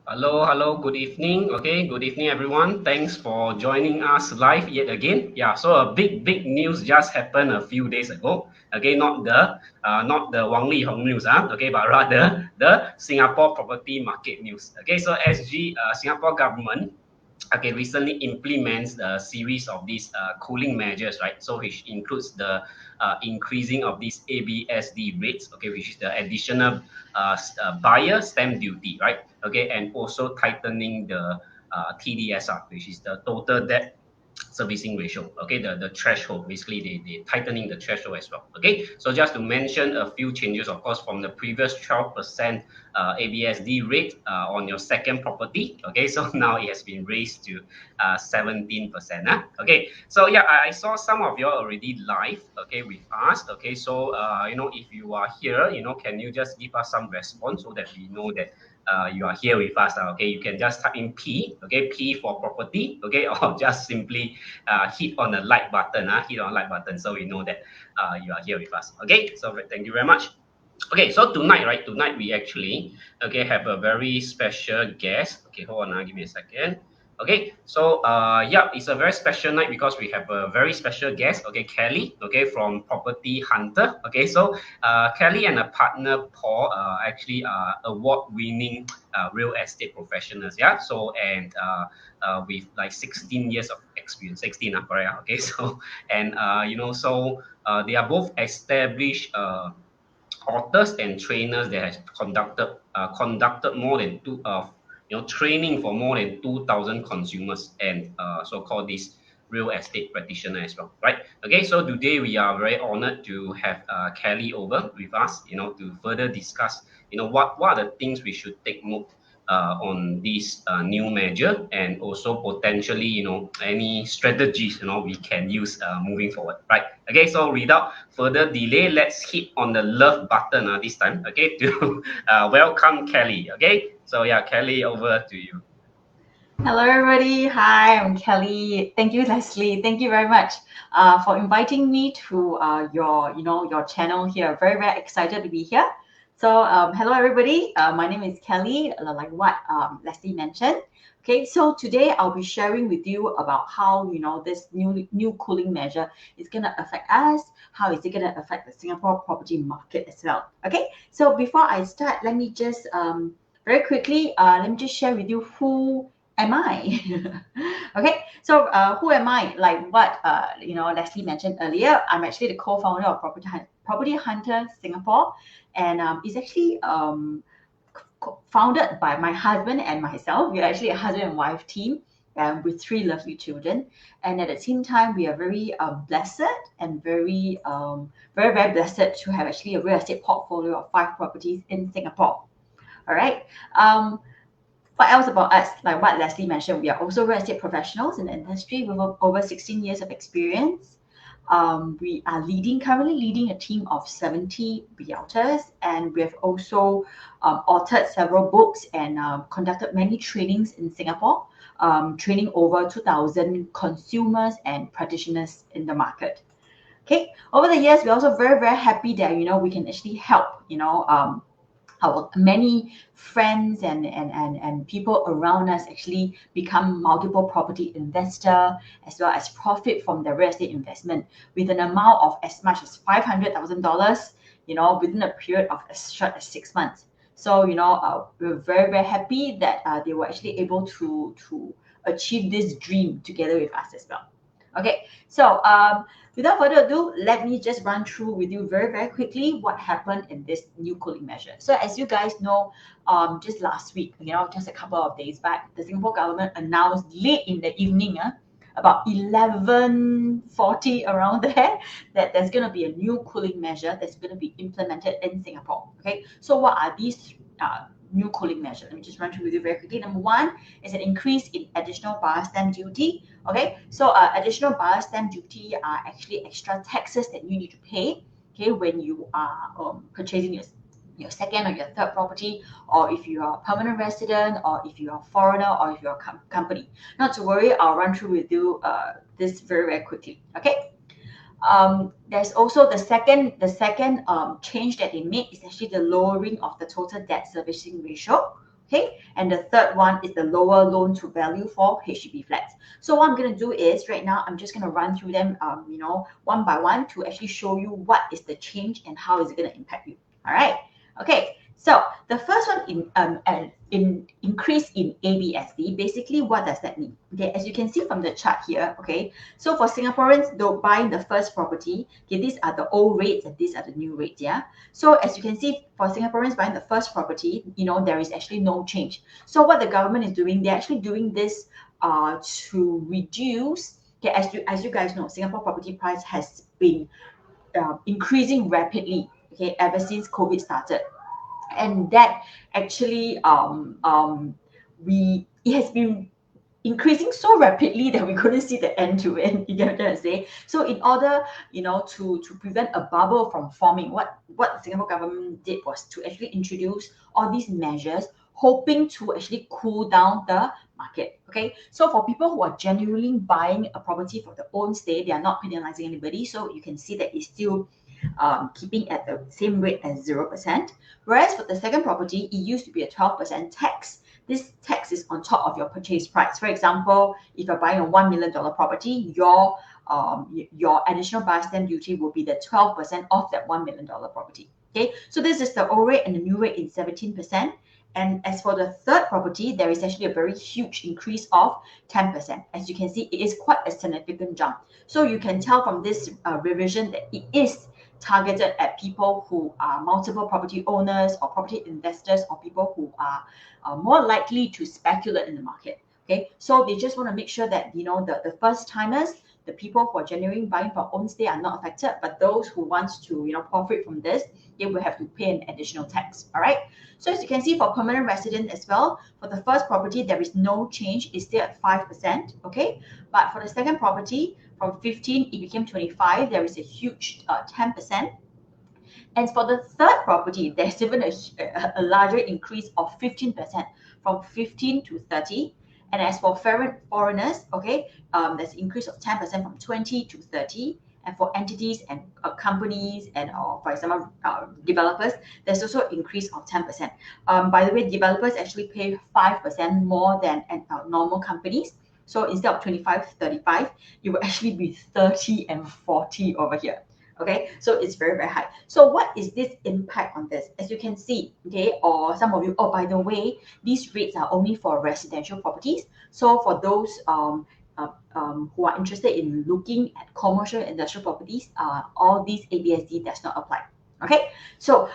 Hello, good evening. Okay, good evening, everyone. Thanks for joining us live yet again. Yeah, so a big news just happened a few days ago. Okay, not the Wang Lihong news, okay, but rather the Singapore property market news. Okay, so Singapore government recently implements a series of these cooling measures, right? So which includes the increasing of these ABSD rates, okay, which is the additional buyer stamp duty, right? Okay, and also tightening the TDSR, which is the total debt servicing ratio. Okay, the threshold, basically they tightening the threshold as well. Okay, so just to mention a few changes, of course, from the previous 12% ABSD rate on your second property. Okay, so now it has been raised to 17%. Okay, so yeah, I saw some of you are already live, okay, with us. Okay, so if you are here, can you just give us some response so that we know that you are here with us. Okay, you can just type in P, okay, P for property, okay, or just simply hit on the like button, hit on the like button, so we know that you are here with us. Okay, so thank you very much. Okay, so tonight, right? Tonight we actually have a very special guest. Okay, hold on, give me a second. Okay, so yeah, it's a very special night because we have a very special guest. Okay, Kelly. Okay, from Property Hunter. Okay, so Kelly and a partner Paul actually are award-winning real estate professionals. Yeah, so and with like 16 years of experience, 16, correct? Okay, so and they are both established. Authors and trainers that has conducted more than training for more than 2,000 consumers and so-called this real estate practitioner as well, right? Okay, so today we are very honored to have Kelly over with us, to further discuss, what are the things we should take note on this new measure, and also potentially, any strategies, we can use moving forward, right? Okay, so without further delay, let's hit on the love button this time, okay, to welcome Kelly. Okay, so yeah, Kelly, over to you. Hello, everybody. Hi, I'm Kelly. Thank you, Leslie. Thank you very much for inviting me to your channel here. Very excited to be here. So, hello, everybody. My name is Kelly, like what Leslie mentioned. Okay, so today I'll be sharing with you about how this new cooling measure is gonna affect us. How is it gonna affect the Singapore property market as well? Okay, so before I start, let me just very quickly let me just share with you who am I? Okay, so who am I? Like what Leslie mentioned earlier, I'm actually the co-founder of Property Hunter Singapore, and it's actually founded by my husband and myself. We're actually a husband and wife team. With three lovely children, and at the same time, we are very blessed and very blessed to have actually a real estate portfolio of 5 properties in Singapore. All right. What else about us? Like what Leslie mentioned, we are also real estate professionals in the industry with over 16 years of experience. We are currently leading a team of 70 realtors, and we have also authored several books and conducted many trainings in Singapore, training over 2,000 consumers and practitioners in the market. Okay, over the years, we're also very happy that we can actually help our many friends and people around us actually become multiple property investor as well as profit from their real estate investment with an amount of as much as $500,000 within a period of as short as 6 months. So we're very happy that they were actually able to achieve this dream together with us as well. Okay, so without further ado, let me just run through with you very quickly what happened in this new cooling measure. So as you guys know, just last week, just a couple of days back, the Singapore government announced late in the evening, about 11:40 around there, that there's going to be a new cooling measure that's going to be implemented in Singapore. Okay, so what are these new cooling measures? Let me just run through with you very quickly. Number one is an increase in additional buyer stamp duty. Okay, so additional buyer stamp duty are actually extra taxes that you need to pay, okay, when you are purchasing your second or your third property, or if you are a permanent resident, or if you are a foreigner, or if you're a company. Not to worry, I'll run through with you this very quickly. Okay. There's also the second change that they made is actually the lowering of the total debt servicing ratio. Okay, and the third one is the lower loan to value for HDB flats. So what I'm going to do is right now, I'm just going to run through them, one by one to actually show you what is the change and how is it going to impact you. All right. Okay. So the first one in increase in ABSD. Basically, what does that mean? Okay, as you can see from the chart here. Okay, so for Singaporeans, though buying the first property, okay, these are the old rates and these are the new rates. Yeah. So as you can see, for Singaporeans buying the first property, there is actually no change. So what the government is doing, they're actually doing this to reduce. Okay, as you guys know, Singapore property price has been increasing rapidly. Okay, ever since COVID started, and that actually it has been increasing so rapidly that we couldn't see the end to it. You get what I'm trying to say? So in order, to prevent a bubble from forming, what the Singapore government did was to actually introduce all these measures, hoping to actually cool down the market. Okay, so for people who are genuinely buying a property for their own stay, they are not penalizing anybody. So you can see that it's still keeping at the same rate as 0%. Whereas for the second property, it used to be a 12% tax. This tax is on top of your purchase price. For example, if you're buying a $1 million property, your additional buyer stamp duty will be the 12% of that $1 million property. Okay, so this is the old rate, and the new rate is 17%. And as for the third property, there is actually a very huge increase of 10%. As you can see, it is quite a significant jump. So you can tell from this revision that it is targeted at people who are multiple property owners or property investors or people who are more likely to speculate in the market. Okay, so they just want to make sure that the first timers, the people who are genuinely buying for own stay are not affected, but those who want to profit from this, they will have to pay an additional tax. All right. So as you can see, for permanent resident as well, for the first property there is no change; it's still at 5%. Okay, but for the second property, from 15 it became 25. There is a huge 10%. And for the third property, there's even a larger increase of 15%, from 15 to 30. And as for foreigners, okay, there's an increase of 10% from 20 to 30. And for entities and companies and, for example, developers, there's also an increase of 10%. By the way, developers actually pay 5% more than normal companies. So instead of 25, 35, it will actually be 30 and 40 over here. Okay, so it's very, very high. So what is this impact on this? As you can see, okay, or some of you, oh, by the way, these rates are only for residential properties. So for those who are interested in looking at commercial industrial properties, all these ABSD does not apply. Okay, so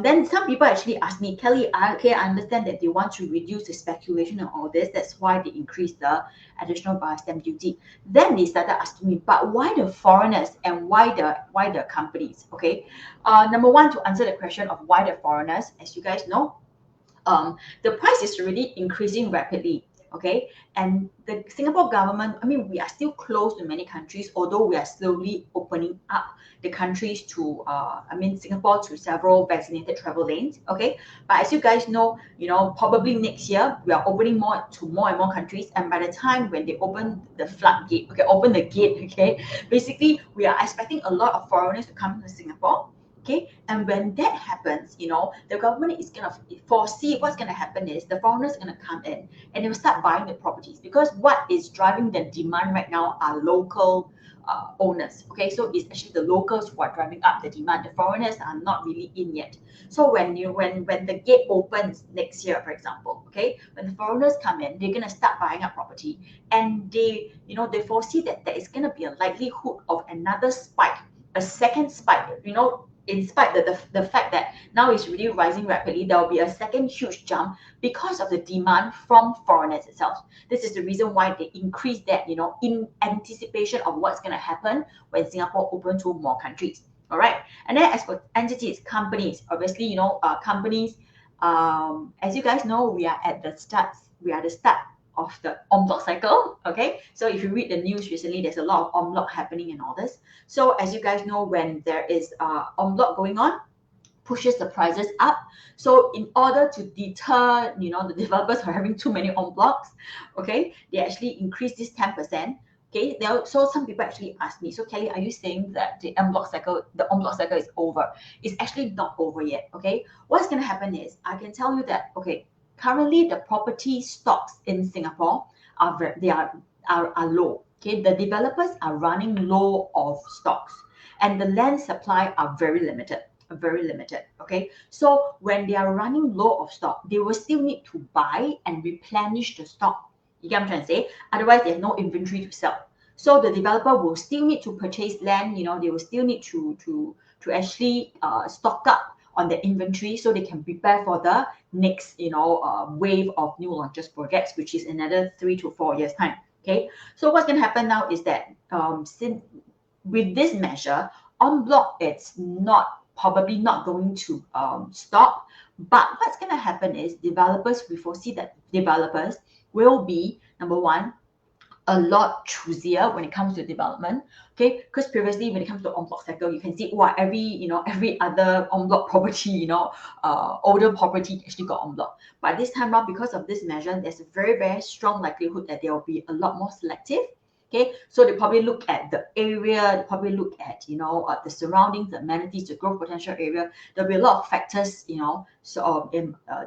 then some people actually ask me, Kelly, I understand that they want to reduce the speculation and all this. That's why they increase the additional buyer stamp duty. Then they started asking me, but why the foreigners and why the companies? Okay, number one, to answer the question of why the foreigners, as you guys know, the price is really increasing rapidly. Okay, and the Singapore government, I mean, we are still closed to many countries, although we are slowly opening up the countries to, Singapore to several vaccinated travel lanes. Okay, but as you guys know, probably next year we are opening more to more and more countries, and by the time when they open the floodgate, open the gate, basically we are expecting a lot of foreigners to come to Singapore. Okay, and when that happens, the government is going to foresee what's going to happen is the foreigners are going to come in and they will start buying the properties, because what is driving the demand right now are local owners. Okay, so it's actually the locals who are driving up the demand. The foreigners are not really in yet. So when the gate opens next year, for example, okay, when the foreigners come in, they're going to start buying up property, and they foresee that there is going to be a likelihood of another spike, a second spike. In spite of the fact that now it's really rising rapidly, there will be a second huge jump because of the demand from foreigners itself. This is the reason why they increase that, in anticipation of what's going to happen when Singapore opens to more countries. All right. And then as for entities, companies, obviously, companies, as you guys know, we are at the start of the en bloc cycle. Okay, so if you read the news recently, there's a lot of en bloc happening and all this. So as you guys know, when there is en bloc going on, pushes the prices up. So in order to deter, the developers are having too many en blocs, okay, they actually increase this 10%. Okay, so some people actually ask me, so Kelly, are you saying that the en bloc cycle is over? It's actually not over yet. Okay, what's going to happen is, I can tell you that, okay, currently the property stocks in Singapore are low. Okay, the developers are running low of stocks, and the land supply are very limited. Very limited. Okay, so when they are running low of stock, they will still need to buy and replenish the stock. You get what I'm trying to say? Otherwise, they have no inventory to sell. So the developer will still need to purchase land. They will still need to actually stock up on the inventory so they can prepare for the next wave of new launches projects, which is another 3 to 4 years time. Okay, so what's going to happen now is that since with this measure, en bloc, it's probably not going to stop. But what's going to happen is we foresee that developers will be, number one, a lot choosier when it comes to development. Okay, because previously when it comes to en bloc cycle, you can see every other en bloc property, older property actually got en bloc. But this time around, because of this measure, there's a very, very strong likelihood that they will be a lot more selective. Okay, so they probably look at the area, they probably look at the surroundings, the amenities, the growth potential area. There'll be a lot of factors, that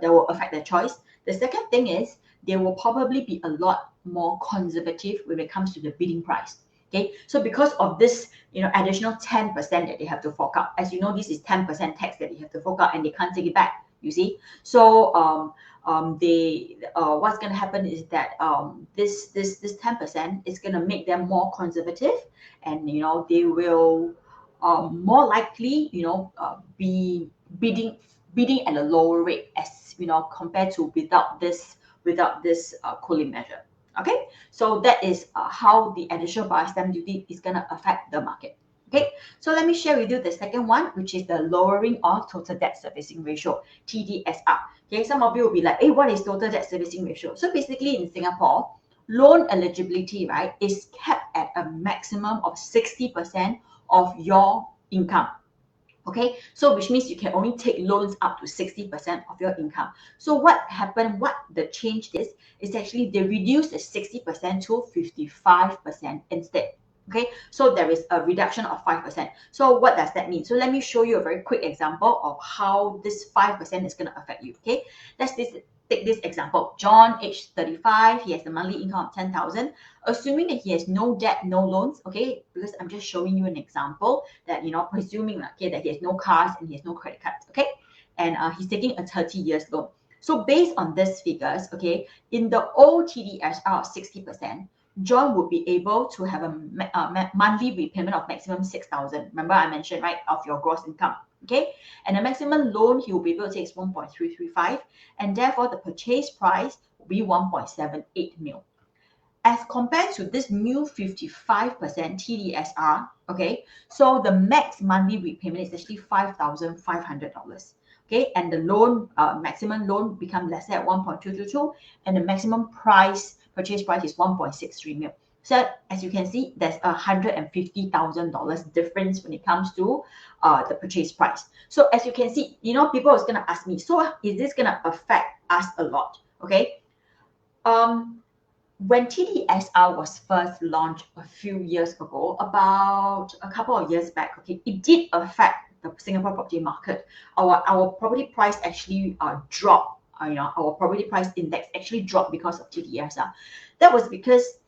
will affect their choice. The second thing is they will probably be a lot more conservative when it comes to the bidding price. Okay, so because of this, additional 10% that they have to fork out, as you know, this is 10% tax that they have to fork out and they can't take it back. You see, so what's going to happen is that this 10% is going to make them more conservative, and they will more likely be bidding at a lower rate, as compared to without this cooling measure. Okay, so that is how the additional buyer stamp duty is going to affect the market. Okay, so let me share with you the second one, which is the lowering of total debt servicing ratio, TDSR. Okay, some of you will be like, hey, what is total debt servicing ratio? So basically in Singapore, loan eligibility, right, is capped at a maximum of 60% of your income. Okay, so which means you can only take loans up to 60% of your income. So what the change is actually they reduce the 60% to 55% instead. Okay, so there is a reduction of 5%. So what does that mean? So let me show you a very quick example of how this 5% is going to affect you. Okay, take this example. John, age 35, he has a monthly income of 10,000. Assuming that he has no debt, no loans, okay, because I'm just showing you an example that, presuming that he has no cars and he has no credit cards, okay, and he's taking a 30 years loan. So based on these figures, okay, in the old TDSR of 60%, John would be able to have a monthly repayment of maximum 6,000. Remember I mentioned, right, of your gross income. Okay, and the maximum loan he will be able to take is 1.335, and therefore the purchase price will be 1.78 mil. As compared to this new 55% TDSR, okay, so the max monthly repayment is actually $5,500. Okay, and the loan maximum loan becomes lesser at 1.222, and the maximum purchase price is 1.63 mil. So as you can see, there's $150,000 difference when it comes to the purchase price. So as you can see, people are going to ask me, so is this going to affect us a lot? Okay. When TDSR was first launched a few years ago, about a couple of years back, okay, it did affect the Singapore property market. Our property price actually dropped. Our property price index actually dropped because of TDSR. That was because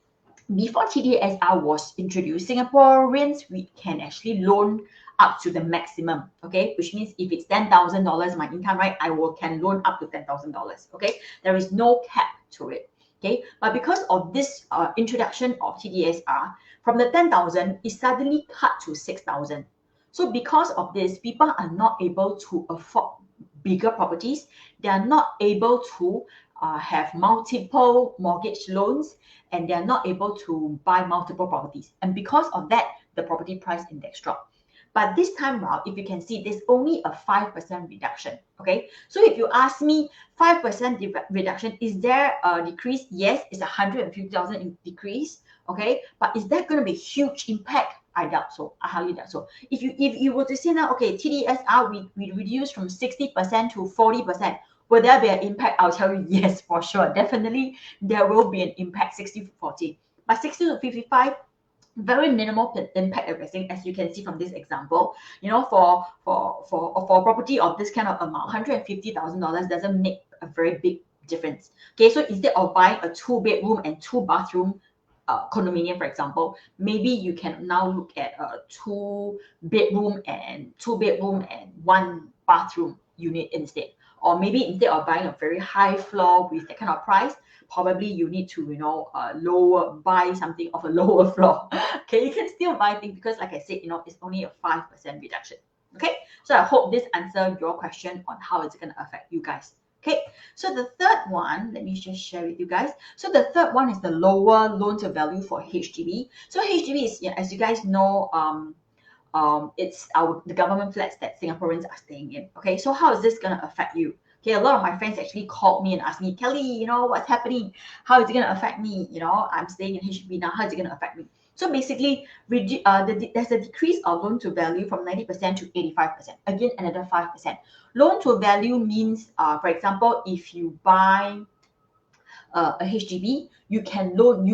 before TDSR was introduced, Singaporeans, we can actually loan up to the maximum, okay, which means if it's $10,000 my income, right, I can loan up to $10,000. Okay, there is no cap to it. Okay, but because of this introduction of TDSR, from the 10,000, it suddenly cut to 6,000. So because of this, people are not able to afford bigger properties. They are not able to have multiple mortgage loans, and they are not able to buy multiple properties. And because of that, the property price index dropped. But this time around, if you can see, there's only a 5% reduction. Okay, so if you ask me, 5% reduction, is there a decrease? Yes, it's 150,000 decrease. Okay, but is that going to be a huge impact? I doubt so. I highly doubt so. If you were to say now, okay, TDSR we reduce from 60% to 40%, will there be an impact? I'll tell you, yes, for sure. Definitely, there will be an impact, 60 to 40. But 60 to 55, very minimal impact everything, as you can see from this example. For a property of this kind of amount, $150,000 doesn't make a very big difference. Okay, so instead of buying a 2-bedroom and 2-bathroom condominium, for example, maybe you can now look at a 2-bedroom and 1-bathroom unit instead. Or maybe instead of buying a very high floor with that kind of price, probably you need to, buy something of a lower floor. Okay, you can still buy things because, like I said, it's only a 5% reduction. Okay, so I hope this answered your question on how it's going to affect you guys. Okay, so the third one, let me just share with you guys. So the third one is the lower loan to value for HDB. So HDB is, as you guys know, it's the government flats that Singaporeans are staying in. Okay, so how is this going to affect you? Okay, a lot of my friends actually called me and asked me, Kelly, what's happening? How is it going to affect me? I'm staying in HDB now. How is it going to affect me? So basically, there's a decrease of loan to value from 90% to 85%. Again, another 5%. Loan to value means, for example, if you buy a HDB, you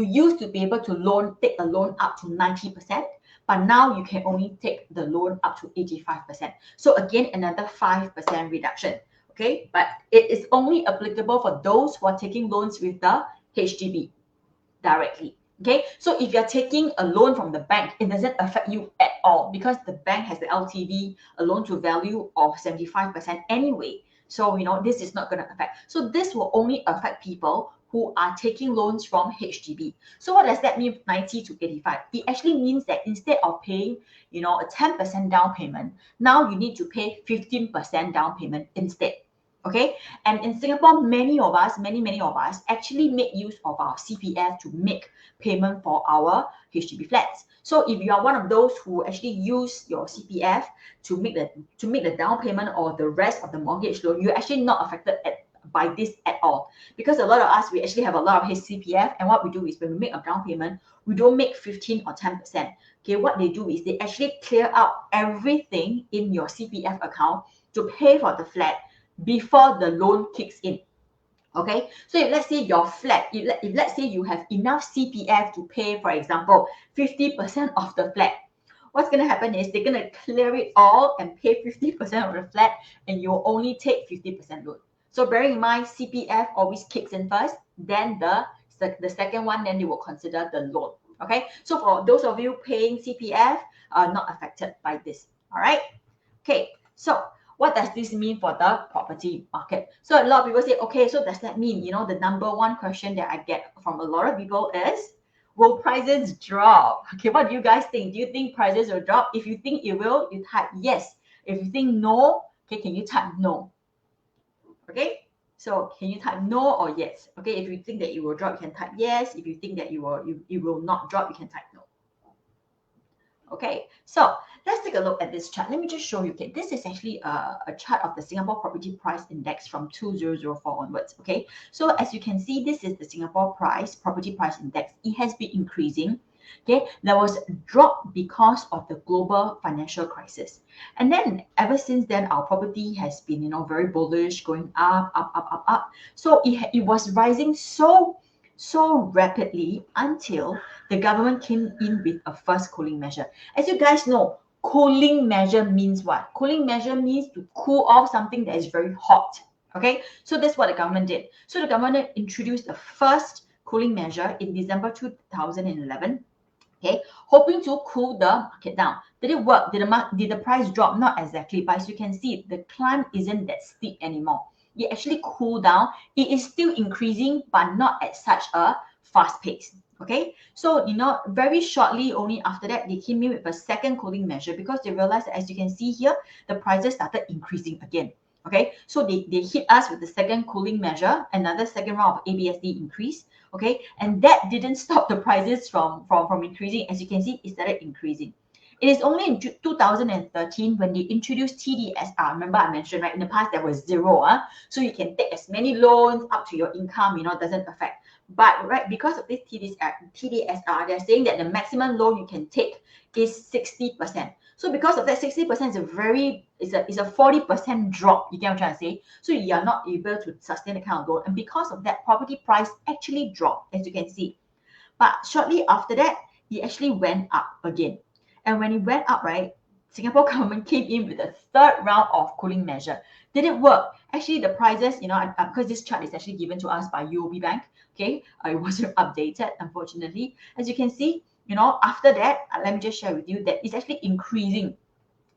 used to be able to take a loan up to 90%, but now you can only take the loan up to 85%. So again, another 5% reduction. Okay, but it is only applicable for those who are taking loans with the HDB directly. Okay, so if you're taking a loan from the bank, it doesn't affect you at all because the bank has the LTV, a loan to value of 75% anyway. So, this is not going to affect. So this will only affect people who are taking loans from HDB. So what does that mean, 90 to 85? It actually means that instead of paying, a 10% down payment, now you need to pay 15% down payment instead. Okay, and in Singapore, many of us actually make use of our CPF to make payment for our HDB flats. So if you are one of those who actually use your CPF to make the down payment or the rest of the mortgage loan, you're actually not affected by this at all. Because a lot of us, we actually have a lot of CPF, and what we do is when we make a down payment, we don't make 15 or 10%. Okay, what they do is they actually clear out everything in your CPF account to pay for the flat before the loan kicks in. Okay, so if let's say your flat, if let's say you have enough CPF to pay, for example, 50% of the flat, what's going to happen is they're going to clear it all and pay 50% of the flat, and you'll only take 50% loan. So bearing in mind, CPF always kicks in first, then the second one, then they will consider the loan. Okay, so for those of you paying CPF, are not affected by this. All right. Okay, so what does this mean for the property market? So a lot of people say, okay, so does that mean, the number one question that I get from a lot of people is, will prices drop? Okay, what do you guys think? Do you think prices will drop? If you think it will, you type yes. If you think no, okay, can you type no? Okay, so can you type no or yes? Okay, if you think that it will drop, you can type yes. If you think that it will not drop, you can type no. Okay, so let's take a look at this chart. Let me just show you. Okay, this is actually a chart of the Singapore Property Price Index from 2004 onwards. Okay, so as you can see, this is the Singapore Property Price Index. It has been increasing. Okay, there was a drop because of the global financial crisis, and then ever since then, our property has been, very bullish, going up. So it was rising so rapidly until the government came in with a first cooling measure. As you guys know, cooling measure means what? Cooling measure means to cool off something that is very hot. Okay, so that's what the government did. So the government introduced the first cooling measure in December 2011. Okay, hoping to cool the market down. Did it work? Did the price drop? Not exactly, but as you can see, the climb isn't that steep anymore. It actually cooled down. It is still increasing, but not at such a fast pace. Okay, so very shortly, only after that, they came in with a second cooling measure because they realized that, as you can see here, the prices started increasing again. Okay, so they hit us with the second cooling measure, another second round of ABSD increase. Okay, and that didn't stop the prices from increasing. As you can see, it started increasing. It is only in 2013 when they introduced TDSR. Remember I mentioned, right, in the past there was zero. So you can take as many loans up to your income, it doesn't affect. But right, because of this TDSR, they're saying that the maximum loan you can take is 60%. So because of that, 60% is a 40% drop. You get what I'm trying to say? So you are not able to sustain the kind of loan. And because of that, property price actually dropped, as you can see. But shortly after that, it actually went up again. And when it went up, right, Singapore government came in with a third round of cooling measure. Did it work? Actually, the prices, because this chart is actually given to us by UOB Bank, okay, it wasn't updated, unfortunately. As you can see, after that, let me just share with you that it's actually increasing,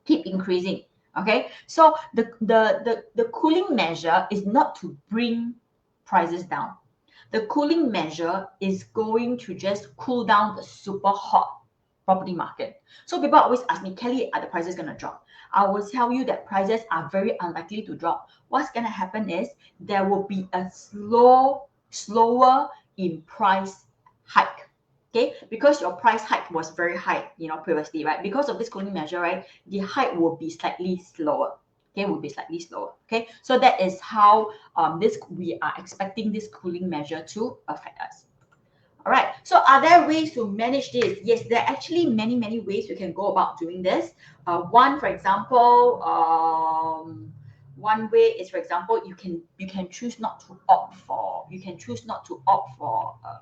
keep increasing. Okay, so the cooling measure is not to bring prices down. The cooling measure is going to just cool down the super hot property market. So people always ask me, Kelly, are the prices going to drop? I will tell you that prices are very unlikely to drop. What's going to happen is there will be a slower in price hike. Okay, because your price hike was very high, previously, right? Because of this cooling measure, right, the hike will be slightly slower. Okay, will be slightly slower. Okay, so that is how we are expecting this cooling measure to affect us. All right, so are there ways to manage this? Yes, there are actually many ways we can go about doing this. One, for example, one way is, for example, you can choose not to opt for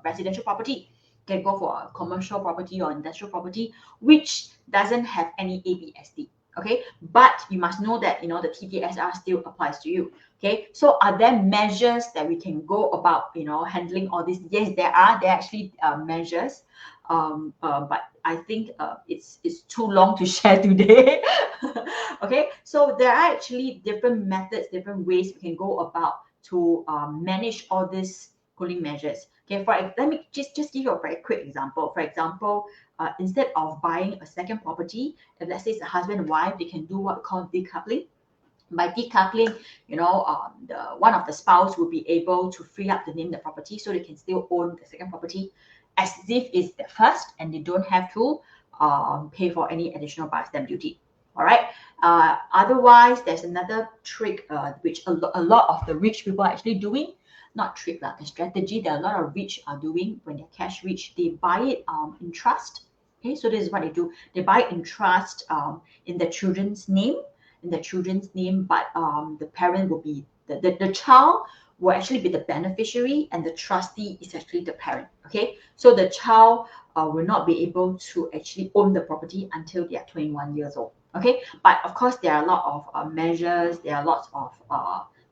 residential property. You can go for a commercial property or industrial property which doesn't have any ABSD. Okay, but you must know that the TDSR still applies to you. Okay, so are there measures that we can go about handling all this? Yes, there are actually measures, but I think it's too long to share today. Okay, so there are actually different methods, different ways we can go about to manage all these cooling measures. Okay, let me just give you a very quick example. For example, instead of buying a second property, if let's say it's a husband and wife, they can do what we call decoupling. By decoupling, the one of the spouse will be able to free up the name of the property so they can still own the second property as if it's the first, and they don't have to pay for any additional buyer's stamp duty. All right. Otherwise, there's another trick which a lot of the rich people are actually doing. Not trick, like a strategy that a lot of rich are doing when they're cash rich. They buy it in trust. Okay, so this is what they do. They buy it in trust in the children's name, but the parent will be the child will actually be the beneficiary, and the trustee is actually the parent. Okay, so the child will not be able to actually own the property until they are 21 years old. Okay, but of course there are a lot of measures, there are lots of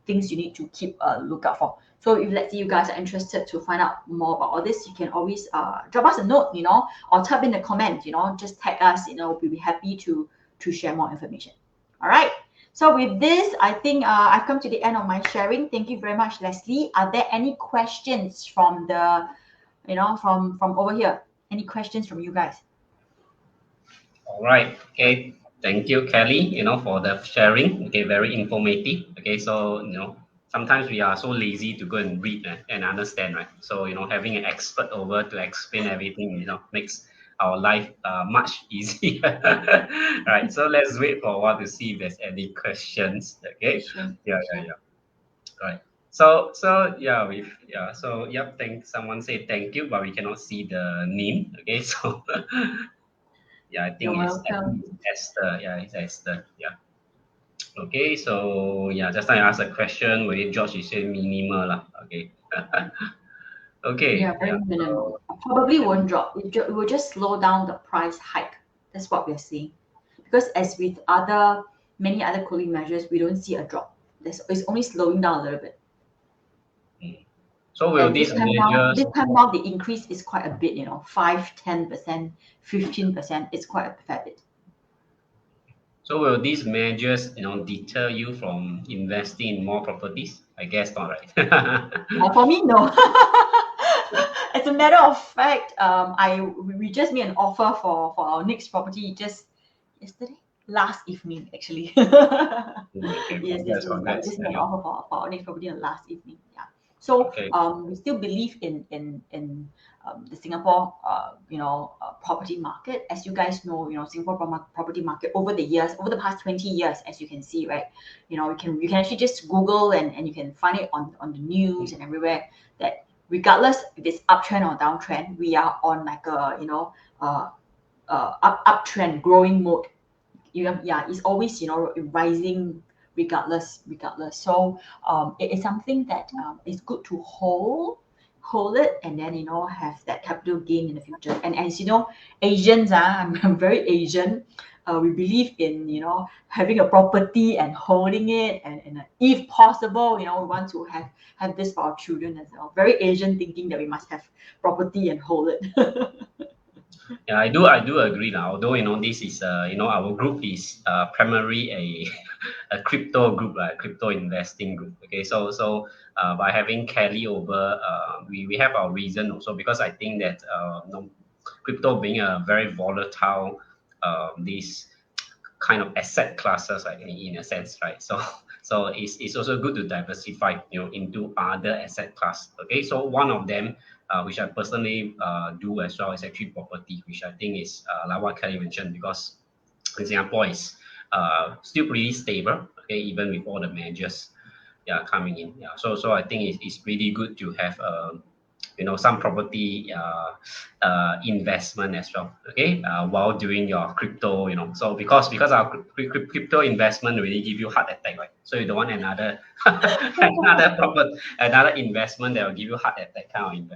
things you need to keep a lookout for. So if let's say you guys are interested to find out more about all this, you can always drop us a note, or type in the comment, just tag us, we'll be happy to share more information. All right. So with this, I think I've come to the end of my sharing. Thank you very much, Leslie. Are there any questions from the, from over here? Any questions from you guys? All right. Okay. Thank you, Kelly, for the sharing. Okay, very informative. Okay, so, sometimes we are so lazy to go and read and understand, right? So, having an expert over to explain everything, makes our life much easier. Right. So let's wait for a while to see if there's any questions. Okay. Sure. Yeah. Sure. Right. So yeah, yep. Someone say thank you, but we cannot see the name. Okay. So yeah, You're I think welcome. it's Esther. Yeah, it's Esther. Yeah. Okay, so yeah, just now I asked a question where George is saying minimal lah. Okay. Yeah, Okay, very yeah. minimal. So Probably won't drop. It will just slow down the price hike. That's what we're seeing. Because as with many other cooling measures, we don't see a drop. It's only slowing down a little bit. mm. So will And these measures this time now the increase is quite a bit, 5, 10%, 15%. It's quite a fair bit. deter you from investing in more properties? I guess not, right? For me, no. As a matter of fact, we just made an offer for our next property just yesterday, last evening actually. Okay, Yes, congrats, I congrats. just made an Okay. offer for our next property on last evening. Yeah. So Okay. we still believe in the Singapore property market. As you guys know, Singapore property market over the past 20 years, as you can see, right? You can actually just Google and you can find it on the news and everywhere that regardless if it's uptrend or downtrend, we are on like a uptrend growing mode. It's always rising regardless. So it is something that is good to hold hold it, and then have that capital gain in the future. And as you know, Asians, I'm very Asian. We believe in having a property and holding it, and if possible, we want to have this for our children as well. Very Asian thinking that we must have property and hold it. Yeah, I do agree now. Although this is our group is primarily a crypto group, crypto investing group. Okay, so by having Kelly over, we have our reason also, because I think that crypto being a very volatile this kind of asset classes, like in a sense, right? So it's also good to diversify into other asset class. Okay, so one of them, which I personally do as well, is actually property, which I think is like what Kelly mentioned, because in Singapore is still pretty stable. Okay, even with all the measures coming in. Yeah, so I think it's pretty good to have some property investment as well. Okay, while doing your crypto, so because our crypto investment really give you heart attack, right? So you don't want another another investment that will give you heart attack kind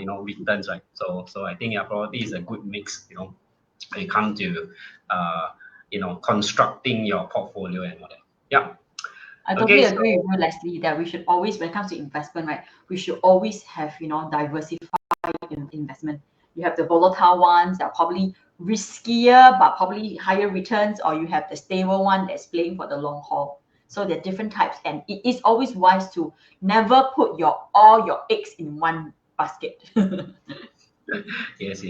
of returns, right? So I think property is a good mix, when it comes to constructing your portfolio and all that. Yeah. I totally Okay, agree so with you, Leslie, that we should always, when it comes to investment, right, we should always have, diversified investment. You have the volatile ones that are probably riskier, but probably higher returns, or you have the stable one that's playing for the long haul. So there are different types, and it is always wise to never put all your eggs in one basket. yes.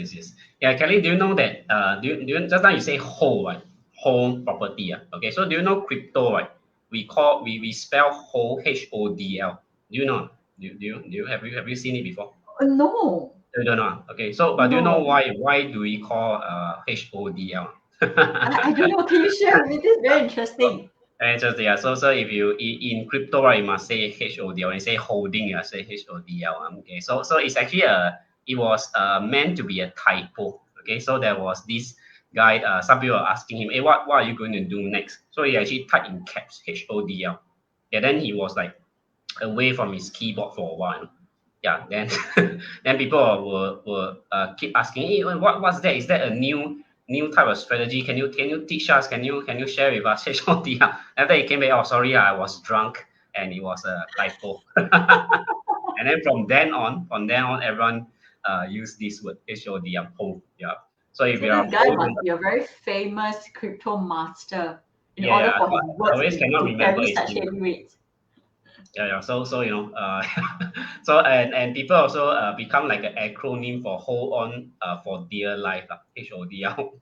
Yeah, Kelly, do you know that? Do you just now you say whole, right? Whole property. Okay. So do you know crypto, right? We spell whole, HODL. Do you know? Do you have you seen it before? No, You don't know. Okay. So but do you know no, why do we call HODL? I don't know. Can you share with me? This is very interesting. And just yeah, so if you in crypto, right, you must say HODL. When you say holding, you say HODL. Okay, so it's actually it was meant to be a typo. Okay, so there was this guy. Some people were asking him, hey, what are you going to do next? So he actually typed in caps HODL. Yeah, then he was like away from his keyboard for a while. Yeah, then then people will keep asking, hey, what's that? Is that a new type of strategy? Can you teach us? Can you share with us? HODL. After he came back, oh sorry, I was drunk and it was a typo. And then from then on, everyone use this word HODL. Hold. Yeah. So if So you are this guy holding, must be a very famous crypto master in yeah, order yeah, for his I words always cannot to remember carry his such name. heavy weight. Yeah. So so and people also become like an acronym for hold on for dear life, HODL.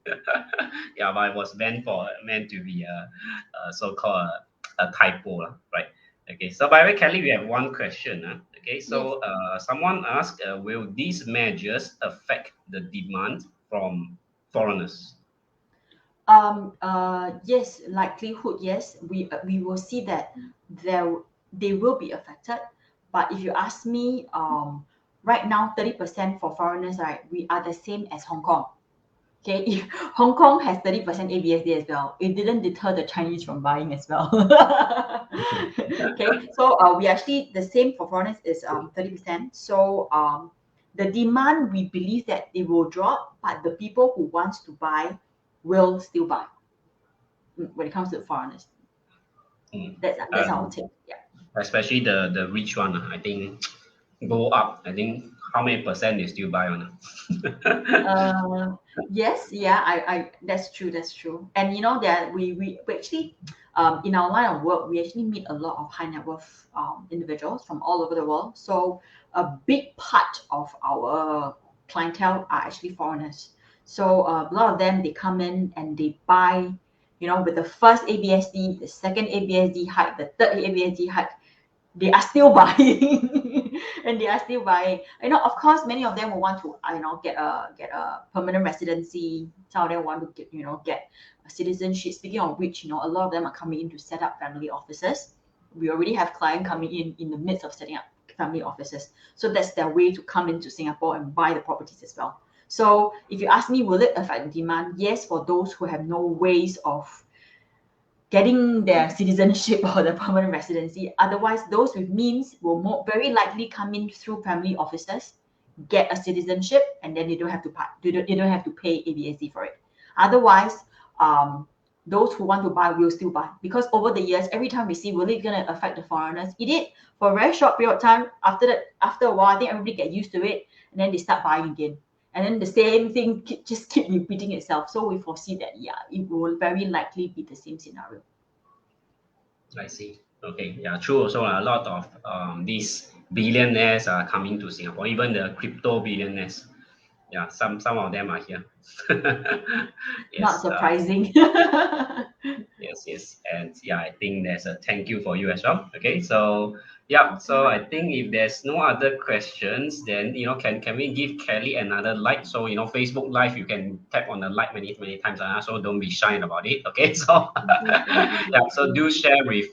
Yeah, but it was meant to be a so-called a typo, right? Okay. So by the way, Kelly, we have one question. Okay. Yes. So someone asked, will these measures affect the demand from foreigners? Yes, likelihood, yes. We will see that there they will be affected. But if you ask me, right now 30% for foreigners, right, we are the same as Hong Kong. Okay, if Hong Kong has 30% ABSD as well, it didn't deter the Chinese from buying as well. Okay, so we actually the same for foreigners is 30%. So the demand, we believe that it will drop, but the people who wants to buy will still buy when it comes to foreigners. Hmm. That's our take. Yeah. Especially the rich one, I think go up. I think how many percent they still buy on? Uh, yes, yeah, I that's true, that's true. And that we actually in our line of work, we actually meet a lot of high net worth individuals from all over the world. So a big part of our clientele are actually foreigners. So a lot of them, they come in and they buy, with the first ABSD, the second ABSD hike, the third ABSD hike, they are still buying and they are still buying. Of course, many of them will want to get a permanent residency. Some of them want to get a citizenship. Speaking of which, a lot of them are coming in to set up family offices. We already have clients coming in the midst of setting up family offices, so that's their way to come into Singapore and buy the properties as well. So if you ask me, will it affect demand? Yes, for those who have no ways of getting their citizenship or the permanent residency. Otherwise, those with means will very likely come in through family offices, get a citizenship, and then they don't have to pay ABSD for it. Otherwise, those who want to buy will still buy, because over the years, every time we see, will it going to affect the foreigners? It did for a very short period of time. After a while, I think everybody get used to it, and then they start buying again. And then the same thing just keep repeating itself. So we foresee that, yeah, it will very likely be the same scenario. I see. Okay, yeah, true. Also, a lot of these billionaires are coming to Singapore, even the crypto billionaires. Yeah, some of them are here. Not Yes, surprising. yes, and yeah, I think there's a thank you for you as well. Okay, so yeah, so I think if there's no other questions, then can we give Kelly another like? So Facebook Live, you can tap on the like many times, so don't be shy about it. Okay, so Thank you, yeah, so Leslie. do share with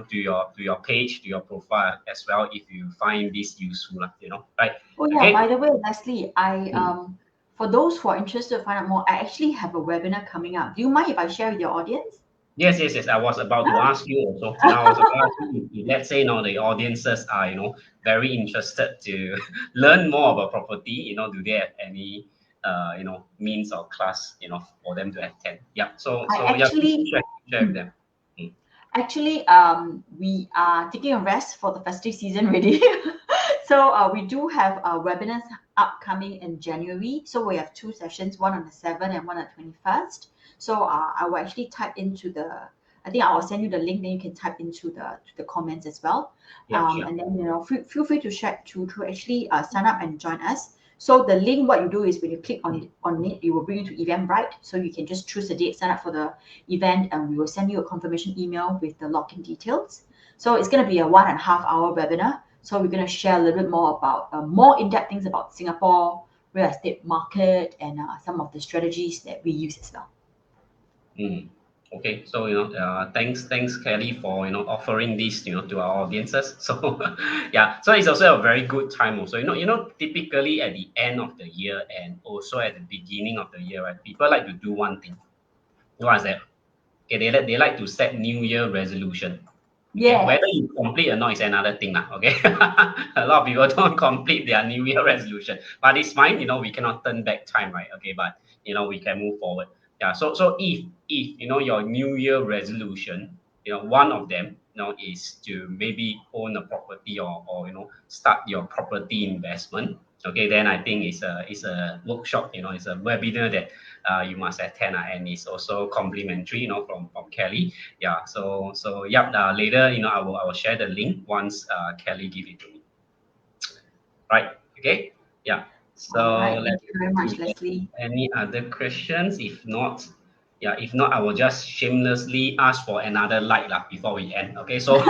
to your page, to your profile as well if you find this useful, right? Oh yeah, Okay. by the way, Leslie, I Hmm. for those who are interested to find out more, I actually have a webinar coming up. Do you mind if I share with your audience? Yes. I was about to ask you also. Now I was about to ask you if let's say the audiences are very interested to learn more about property. Do they have any means or class for them to attend? Yeah. I So yeah, actually share with them. Mm. Actually, we are taking a rest for the festive season already. So we do have webinars upcoming in January. So we have two sessions, one on the 7th and one on the 21st. So I will actually type into I think I will send you the link, then you can type into the comments as well. Yeah, sure. And then feel free to share to actually sign up and join us. So the link, what you do is when you click on it, it will bring you to Eventbrite. So you can just choose a date, sign up for the event, and we will send you a confirmation email with the login details. So it's going to be a 1.5 hour webinar. So we're going to share a little bit more about more in-depth things about Singapore real estate market and some of the strategies that we use as well. Mm. Okay, so thanks Kelly for offering this to our audiences. So yeah, so it's also a very good time. Also, typically at the end of the year and also at the beginning of the year, right? People like to do one thing. What is that? Okay, they like to set New Year resolution. Okay, whether Yes, you complete or not is another thing, lah. Okay, a lot of people don't complete their New Year resolution, but it's fine. We cannot turn back time, right? Okay, but we can move forward. Yeah. So if your New Year resolution, one of them, is to maybe own a property or start your property investment. Okay, then I think it's a workshop. It's a webinar that you must attend, and it's also complimentary. From Kelly. Yeah. So yep. Later, I will share the link once Kelly give it to me. Right. Okay. Yeah. all So right. let's Thank you very see much, if there's Leslie. any other questions. If not, yeah. If not, I will just shamelessly ask for another like lah before we end. Okay. So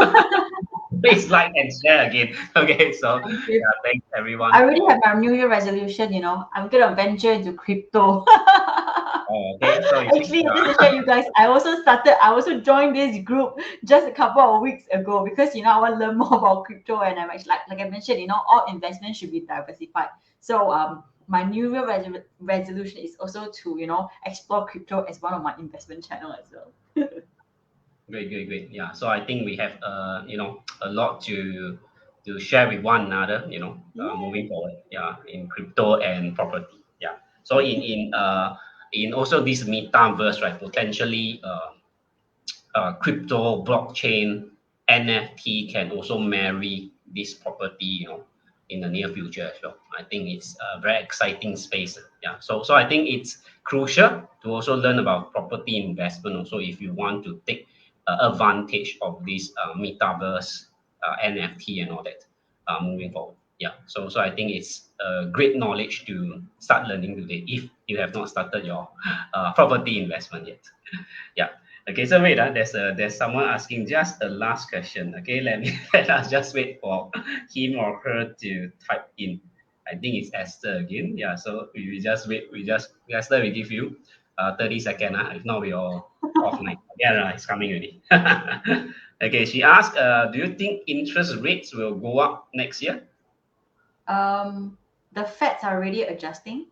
please like and share again. Okay. So Thank you. yeah. Thanks I everyone already for. have my New Year resolution. I'm gonna venture into crypto. Okay. So you see. Actually, just to share you guys, I also joined this group just a couple of weeks ago because I want to learn more about crypto, and I'm actually like I mentioned, all investments should be diversified. So my New Year resolution is also to explore crypto as one of my investment channel as well. Great. Yeah. So I think we have a lot to share with one another. Moving Yeah. forward. Yeah, in crypto and property. Yeah. So in also this metaverse, right? Potentially, crypto, blockchain, NFT can also marry this property. In the near future as well. I think it's a very exciting space. Yeah. So I think it's crucial to also learn about property investment. Also, if you want to take advantage of this metaverse, NFT, and all that moving forward. Yeah. So I think it's great knowledge to start learning today if you have not started your property investment yet. Yeah. Okay, so wait, there's someone asking just the last question. Okay, let us just wait for him or her to type in. I think it's Esther again. Yeah, so we just wait. Esther, we give you 30 seconds. If not, we are offline. Yeah, no, it's coming already. Okay, she asked, do you think interest rates will go up next year? The Feds are already adjusting.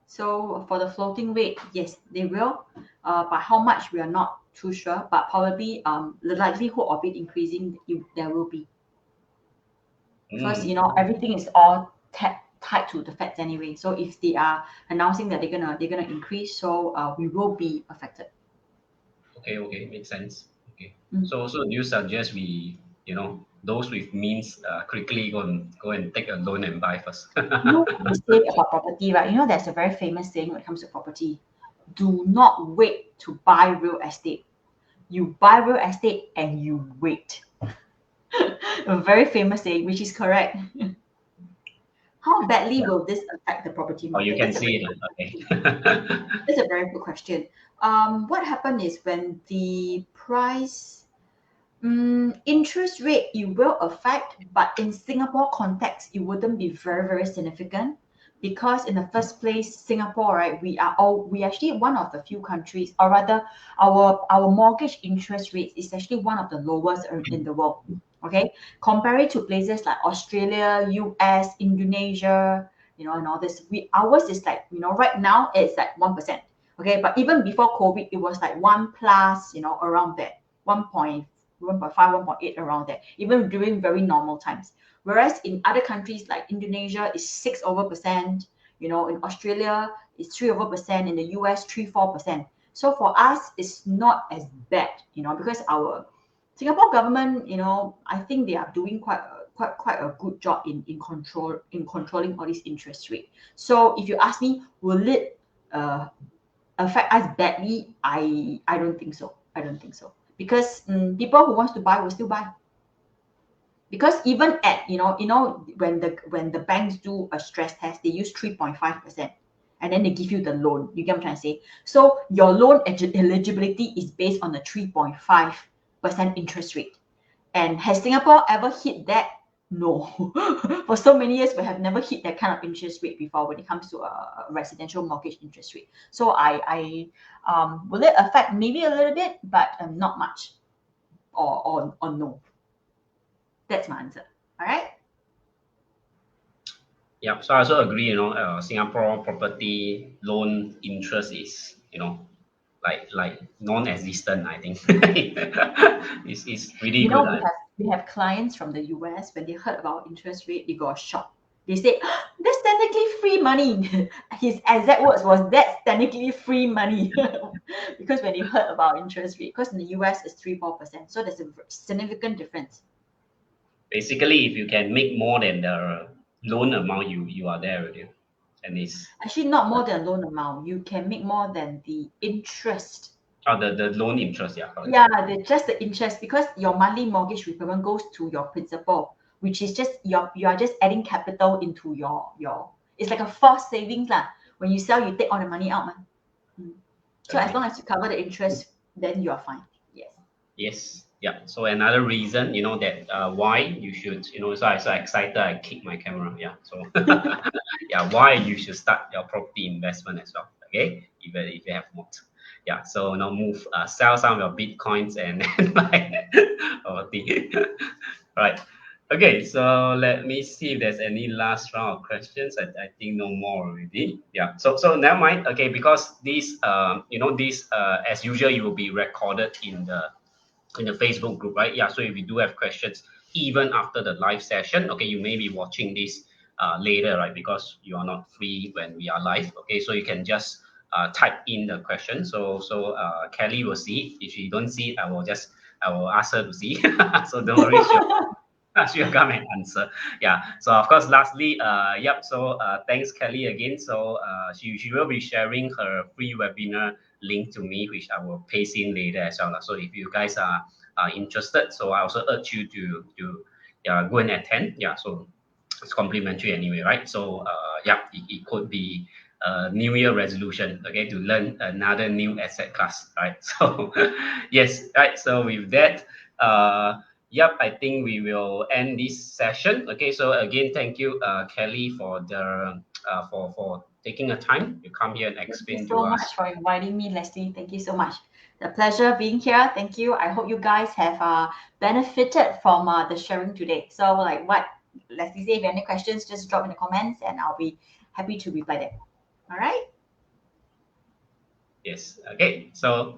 So for the floating rate, yes, they will. But how much we are not too sure, but probably the likelihood of it increasing, there will be. Because everything is all tied to the Feds anyway. So if they are announcing that they're gonna increase, so we will be affected. Okay, makes sense. Okay. So do you suggest we, those with means quickly go and take a loan and buy first? They say about property, right? There's a very famous saying when it comes to property: do not wait to buy real estate. You buy real estate and you wait. A very famous saying, which is correct. How badly will this affect the property Or you market? can see it. Okay. That's a very good question. What happened is when the price interest rate, it will affect, but in Singapore context, it wouldn't be very, very significant because in the first place, Singapore, right, we actually one of the few countries, or rather, our mortgage interest rates is actually one of the lowest in the world. Okay, compare it to places like Australia, US, Indonesia, and all this. Ours is like, right now it's like 1%. Okay, but even before COVID, it was like 1 plus, around that 1.5, 1.8 around there, even during very normal times. Whereas in other countries like Indonesia is 6%, in Australia it's 3%, in the US 3-4%. So for us, it's not as bad, because our Singapore government, I think they are doing quite a good job in controlling all these interest rate. So if you ask me, will it affect us badly? I don't think so. I don't think so, because people who wants to buy will still buy. Because even at when the banks do a stress test, they use 3.5%, and then they give you the loan. You get what I'm trying to say? So your loan eligibility is based on the 3.5% interest rate. And has Singapore ever hit that? No. For so many years, we have never hit that kind of interest rate before when it comes to a residential mortgage interest rate. So I will it affect maybe a little bit, but not much, or no. That's my answer. All right. Yeah, so I also agree, Singapore property loan interest is, like non-existent, I think. It's really good. We have clients from the US. When they heard about interest rate, they got shocked. They say, that's technically free money. His exact words was, that's technically free money. Because when they heard about interest rate, because in the US it's 3-4%, so there's a significant difference. Basically, if you can make more than the loan amount, you are there already. And it's actually not more than loan amount. You can make more than the interest. the loan interest, yeah. Correct. Yeah, just the interest, because your monthly mortgage repayment goes to your principal, which is just you are just adding capital into your it's like a forced savings lah. When you sell, you take all the money out, man. So as long as you cover the interest, then you are fine. Yes. Yes. Yeah. So another reason, that why you should, so I so excited, I kick my camera. Yeah. So yeah, why you should start your property investment as well. Okay, if you have more. Yeah. So now sell some of your bitcoins and buy property. Right. Okay, so let me see if there's any last round of questions. I think no more already. Yeah. So never mind. Okay, because this this as usual, you will be recorded in the Facebook group, right? Yeah. So if you do have questions, even after the live session, okay, you may be watching this later, right? Because you are not free when we are live. Okay, so you can just type in the question. So Kelly will see it. If she don't see it, I will ask her to see. So don't worry, she'll come and answer. Yeah. So of course, lastly, yep. So thanks, Kelly, again. So she will be sharing her free webinar link to me, which I will paste in later as well. So if you guys are interested, so I also urge you to go and attend. Yeah. So it's complimentary anyway, right? So yeah, it could be a New Year resolution, okay, to learn another new asset class, right? So yes, right. So with that, yep, I think we will end this session. Okay, so again, thank you, Kelly, for the for taking the time to come here and explain Thank you to so us. much for inviting me, Leslie. Thank you so much. The pleasure being here. Thank you. I hope you guys have benefited from the sharing today. So like what Leslie said, if you have any questions, just drop in the comments and I'll be happy to reply them. All right. Yes. Okay. So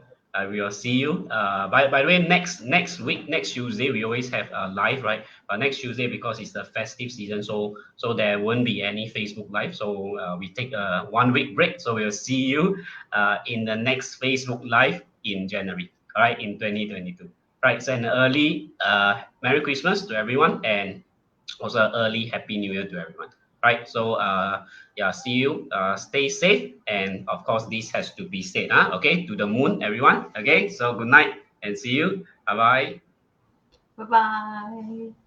We will see you. By the way, next week, next Tuesday, we always have a live, right? Next Tuesday, because it's the festive season, so there won't be any Facebook live. So we take a 1 week break. So we'll see you in the next Facebook live in January. All right, in 2022. Right. So an early Merry Christmas to everyone, and also early Happy New Year to everyone. Right. So yeah, see you. Stay safe, and of course, this has to be said. Okay, to the moon, everyone. Okay. So good night, and see you. Bye bye. Bye bye.